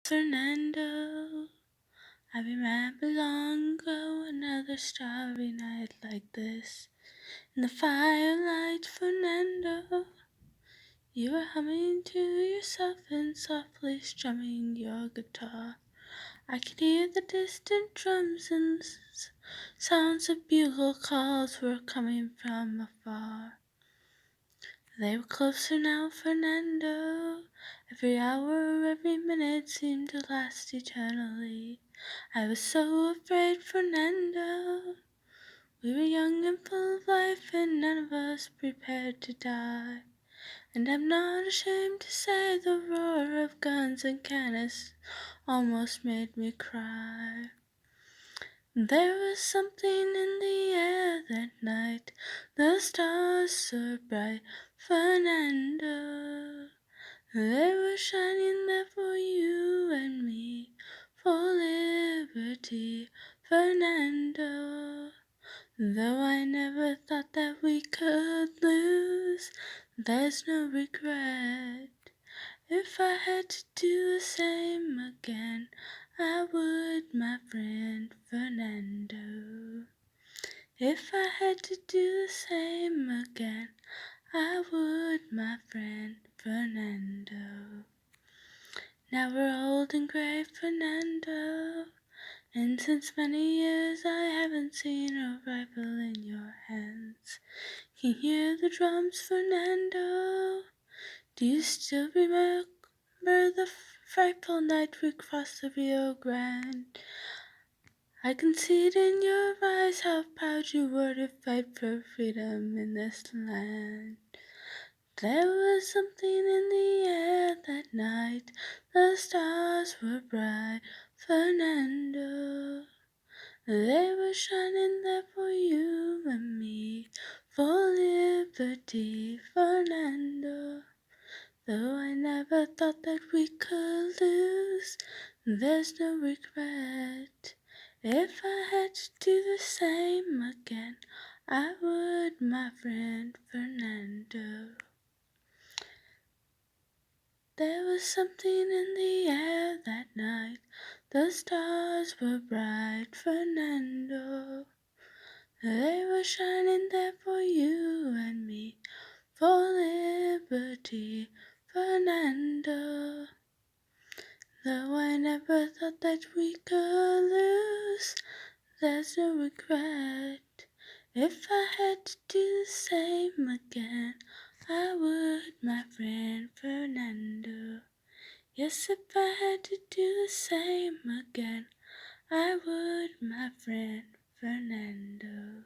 Fernando. I remember long ago another starry night like this. In the firelight, Fernando, you were humming to yourself and softly strumming your guitar. I could hear the distant drums and sounds of bugle calls were coming from afar. They were closer now, Fernando. Every hour, every minute seemed to last eternally. I was so afraid, Fernando. We were young and full of life, and none of us prepared to die. And I'm not ashamed to say the roar of guns and cannons almost made me cry. There was something in the air that night, the stars so bright, Fernando. They were shining there for you and me, for liberty, Fernando. Though I never thought that we could lose, there's no regret. If I had to do the same again, I would, my friend Fernando. If I had to do the same again, I would, my friend Fernando. Now we're old and gray, Fernando, and since many years I haven't seen a rifle in your hands. Can you hear the drums, Fernando? Do you still remember the frightful night we crossed the Rio Grande? I can see it in your eyes how proud you were to fight for freedom in this land. There was something in the air that night, the stars were bright, Fernando. They were shining there for you and me, for liberty, Fernando. Though I never thought that we could lose, there's no regret. If I had to do the same again, I would, my friend Fernando. There was something in the air that night, the stars were bright, Fernando. They were shining there for you and me, for liberty, Fernando. Though I never thought that we could lose, there's no regret. If I had to do the same again, I would, my friend Fernando. Yes, if I had to do the same again, I would, my friend Fernando.